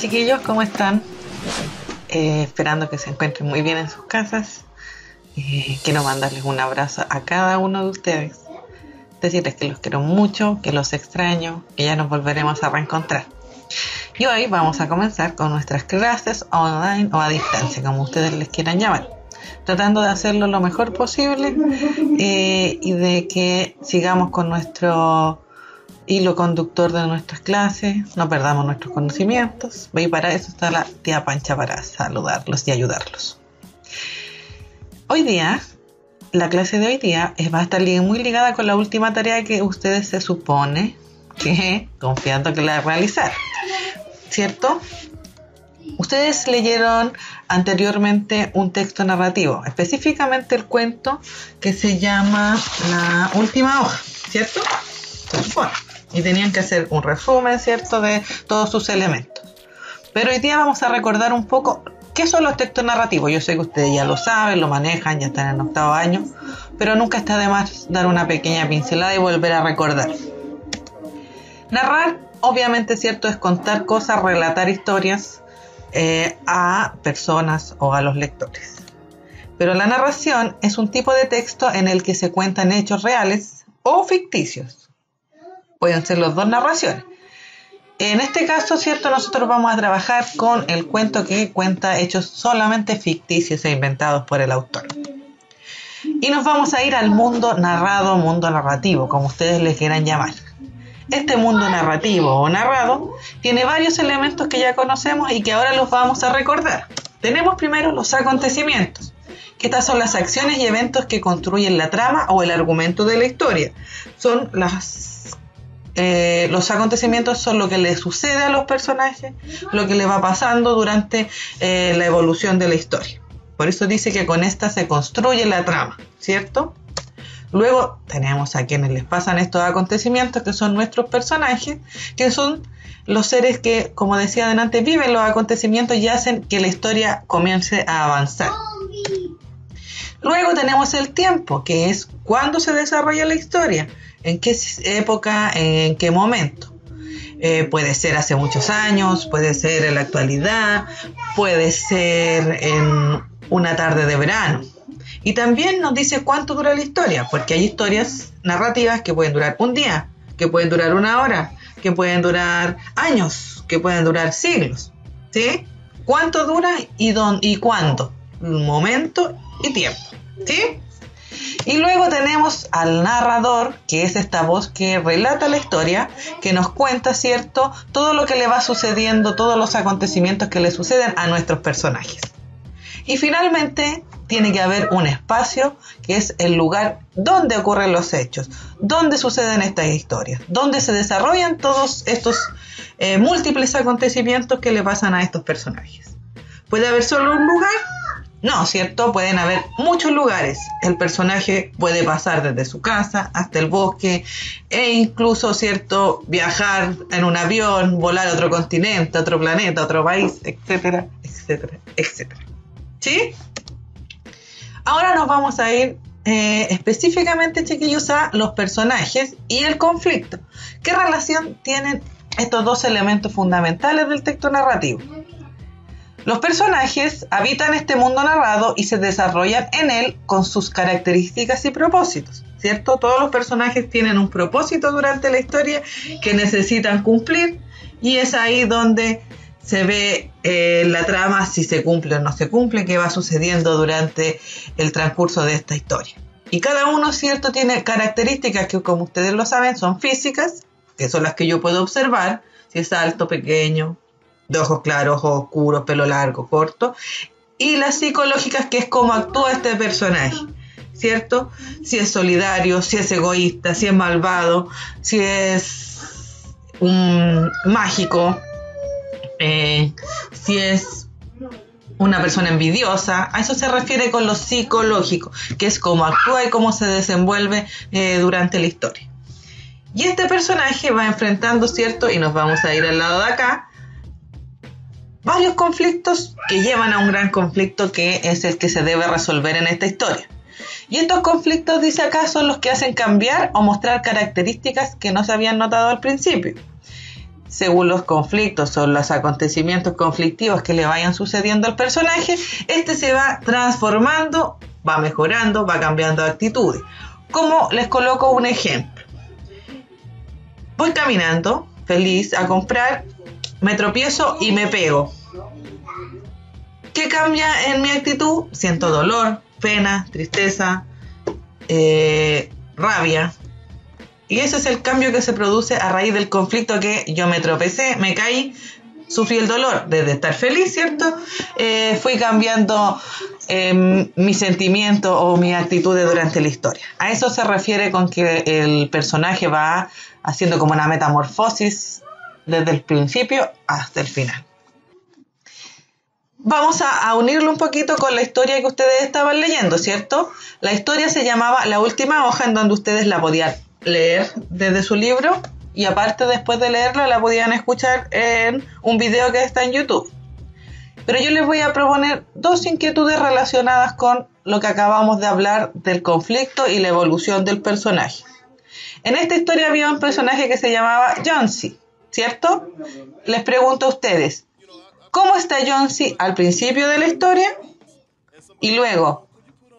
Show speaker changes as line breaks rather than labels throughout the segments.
chiquillos, ¿cómo están? Esperando que se encuentren muy bien en sus casas. Quiero mandarles un abrazo a cada uno de ustedes. Decirles que los quiero mucho, que los extraño, que ya nos volveremos a reencontrar. Y hoy vamos a comenzar con nuestras clases online o a distancia, como ustedes les quieran llamar. Tratando de hacerlo lo mejor posible y de que sigamos con nuestro hilo conductor de nuestras clases, no perdamos nuestros conocimientos. Y para eso está la tía Pancha, para saludarlos y ayudarlos. Hoy día, la clase de hoy día va a estar muy ligada con la última tarea que ustedes se supone que, confiando que la van a realizar, ¿cierto? Ustedes leyeron anteriormente un texto narrativo, específicamente el cuento que se llama La Última Hoja, ¿cierto? Se supone. Y tenían que hacer un resumen, ¿cierto?, de todos sus elementos. Pero hoy día vamos a recordar un poco qué son los textos narrativos. Yo sé que ustedes ya lo saben, lo manejan, ya están en el 8º año, pero nunca está de más dar una pequeña pincelada y volver a recordar. Narrar, obviamente, ¿cierto?, es contar cosas, relatar historias a personas o a los lectores. Pero la narración es un tipo de texto en el que se cuentan hechos reales o ficticios. Pueden ser las dos narraciones. En este caso, ¿cierto?, nosotros vamos a trabajar con el cuento que cuenta hechos solamente ficticios e inventados por el autor. Y nos vamos a ir al mundo narrado, mundo narrativo, como ustedes le quieran llamar. Este mundo narrativo o narrado tiene varios elementos que ya conocemos y que ahora los vamos a recordar. Tenemos primero los acontecimientos, que estas son las acciones y eventos que construyen la trama o el argumento de la historia. Son los acontecimientos son lo que le sucede a los personajes, lo que le va pasando durante la evolución de la historia. Por eso dice que con esta se construye la trama, ¿cierto? Luego tenemos a quienes les pasan estos acontecimientos, que son nuestros personajes, que son los seres que, como decía adelante, viven los acontecimientos y hacen que la historia comience a avanzar. Luego tenemos el tiempo, que es cuándo se desarrolla la historia, en qué época, en qué momento. Puede ser hace muchos años, puede ser en la actualidad, puede ser en una tarde de verano. Y también nos dice cuánto dura la historia, porque hay historias narrativas que pueden durar un día, que pueden durar una hora, que pueden durar años, que pueden durar siglos, ¿sí? ¿Cuánto dura y cuándo? Momento y tiempo, ¿sí? Y luego tenemos al narrador, que es esta voz que relata la historia, que nos cuenta, ¿cierto?, todo lo que le va sucediendo, todos los acontecimientos que le suceden a nuestros personajes. Y finalmente tiene que haber un espacio, que es el lugar donde ocurren los hechos, donde suceden estas historias, donde se desarrollan todos estos múltiples acontecimientos que le pasan a estos personajes. ¿Puede haber solo un lugar? No, ¿cierto? Pueden haber muchos lugares. El personaje puede pasar desde su casa hasta el bosque e incluso, ¿cierto?, viajar en un avión, volar a otro continente, a otro planeta, a otro país, etcétera, etcétera, etcétera. ¿Sí? Ahora nos vamos a ir específicamente, chiquillos, a los personajes y el conflicto. ¿Qué relación tienen estos dos elementos fundamentales del texto narrativo? Los personajes habitan este mundo narrado y se desarrollan en él con sus características y propósitos, ¿cierto? Todos los personajes tienen un propósito durante la historia que necesitan cumplir, y es ahí donde se ve la trama, si se cumple o no se cumple, qué va sucediendo durante el transcurso de esta historia. Y cada uno, ¿cierto?, tiene características que, como ustedes lo saben, son físicas, que son las que yo puedo observar, si es alto, pequeño, de ojos claros, ojos oscuros, pelo largo, corto, y las psicológicas, que es cómo actúa este personaje, ¿cierto? Si es solidario, si es egoísta, si es malvado, si es un mágico, si es una persona envidiosa. A eso se refiere con lo psicológico, que es cómo actúa y cómo se desenvuelve durante la historia. Y este personaje va enfrentando, ¿cierto?, y nos vamos a ir al lado de acá, varios conflictos que llevan a un gran conflicto, que es el que se debe resolver en esta historia. Y estos conflictos, dice acá, son los que hacen cambiar o mostrar características que no se habían notado al principio. según los conflictos o los acontecimientos conflictivos que le vayan sucediendo al personaje, este se va transformando, va mejorando, va cambiando de actitudes. Como les coloco un ejemplo. Voy caminando, feliz, a comprar, me tropiezo y me pego. ¿Qué cambia en mi actitud? Siento dolor, pena, tristeza, rabia. Y ese es el cambio que se produce a raíz del conflicto, que yo me tropecé, me caí, sufrí el dolor. Desde estar feliz, ¿cierto? Fui cambiando mi sentimiento o mis actitudes durante la historia. A eso se refiere con que el personaje va haciendo como una metamorfosis desde el principio hasta el final. Vamos a unirlo un poquito con la historia que ustedes estaban leyendo, ¿cierto? La historia se llamaba La Última Hoja, en donde ustedes la podían leer desde su libro y aparte, después de leerla, la podían escuchar en un video que está en YouTube. Pero yo les voy a proponer dos inquietudes relacionadas con lo que acabamos de hablar del conflicto y la evolución del personaje. En esta historia había un personaje que se llamaba Johnsy, ¿cierto? Les pregunto a ustedes, ¿cómo está Johnsy al principio de la historia? Y luego,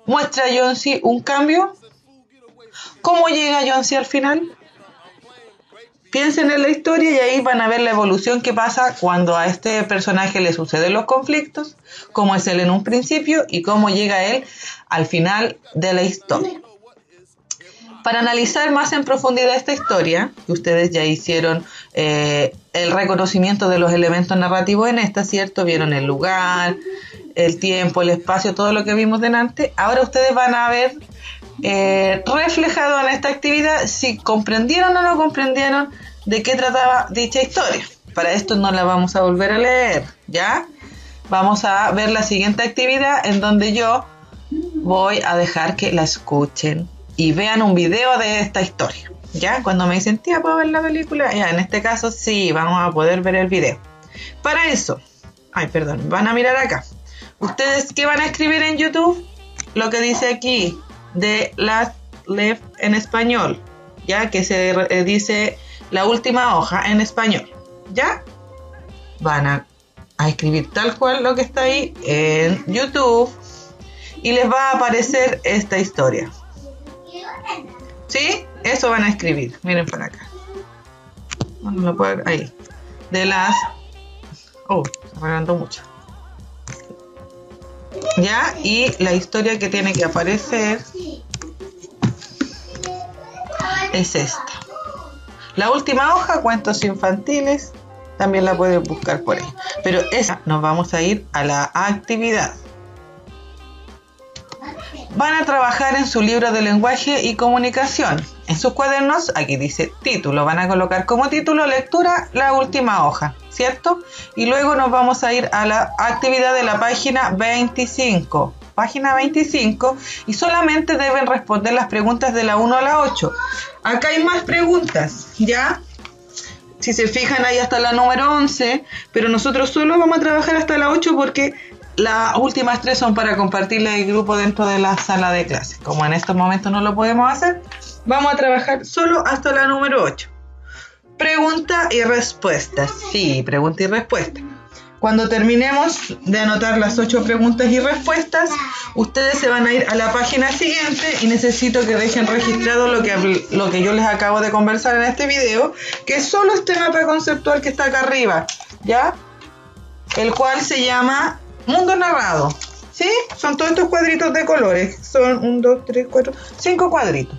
¿muestra Johnsy un cambio? ¿Cómo llega Johnsy al final? Piensen en la historia y ahí van a ver la evolución que pasa cuando a este personaje le suceden los conflictos, cómo es él en un principio y cómo llega él al final de la historia. Para analizar más en profundidad esta historia, que ustedes ya hicieron el reconocimiento de los elementos narrativos en esta, ¿cierto? Vieron el lugar, el tiempo, el espacio, todo lo que vimos delante. Ahora ustedes van a ver reflejado en esta actividad si comprendieron o no comprendieron de qué trataba dicha historia. Para esto no la vamos a volver a leer, ¿ya? Vamos a ver la siguiente actividad, en donde yo voy a dejar que la escuchen y vean un video de esta historia, ¿ya? Cuando me dicen, tía, ¿puedo ver la película? Ya, en este caso sí, vamos a poder ver el video. Para eso, van a mirar acá. ¿Ustedes qué van a escribir en YouTube? Lo que dice aquí, de Last Left en español, ya que se dice La Última Hoja en español, ¿ya? Van a escribir tal cual lo que está ahí en YouTube y les va a aparecer esta historia. ¿Sí? Eso van a escribir. Miren para acá. No lo puedo ver. Ahí. De las... Oh, se regalando mucho. ¿Ya? Y la historia que tiene que aparecer es esta. La Última Hoja, cuentos infantiles. También la pueden buscar por ahí. Pero esa, nos vamos a ir a la actividad. Van a trabajar en su libro de lenguaje y comunicación. En sus cuadernos, aquí dice título, van a colocar como título lectura La Última Hoja, ¿cierto? Y luego nos vamos a ir a la actividad de la página 25. Página 25, y solamente deben responder las preguntas de la 1 a la 8. Acá hay más preguntas, ¿ya? Si se fijan, ahí hasta la número 11, pero nosotros solo vamos a trabajar hasta la 8 porque las últimas 3 son para compartirle el grupo dentro de la sala de clases. Como en estos momentos no lo podemos hacer, vamos a trabajar solo hasta la número 8. Pregunta y respuesta. Sí, pregunta y respuesta. Cuando terminemos de anotar las 8 preguntas y respuestas, ustedes se van a ir a la página siguiente y necesito que dejen registrado lo que yo les acabo de conversar en este video, que es solo este mapa conceptual que está acá arriba, ¿ya? El cual se llama Mundo Narrado, ¿sí? Son todos estos cuadritos de colores. Son 1, 2, 3, 4, 5 cuadritos.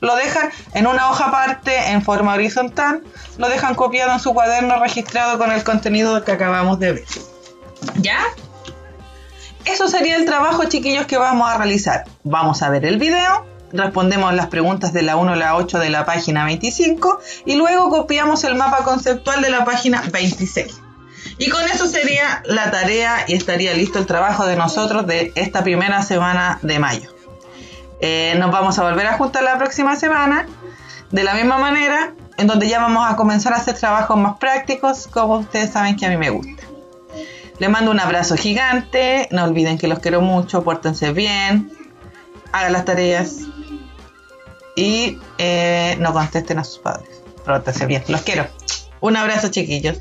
Lo dejan en una hoja aparte en forma horizontal, lo dejan copiado en su cuaderno registrado con el contenido que acabamos de ver. ¿Ya? Eso sería el trabajo, chiquillos, que vamos a realizar. Vamos a ver el video, respondemos las preguntas de la 1 a la 8 de la página 25 y luego copiamos el mapa conceptual de la página 26. Y con eso sería la tarea y estaría listo el trabajo de nosotros de esta primera semana de mayo. Nos vamos a volver a juntar la próxima semana de la misma manera, en donde ya vamos a comenzar a hacer trabajos más prácticos, como ustedes saben que a mí me gusta. Les mando un abrazo gigante, no olviden que los quiero mucho, pórtense bien, hagan las tareas y no contesten a sus padres. Pórtense bien, los quiero. Un abrazo, chiquillos.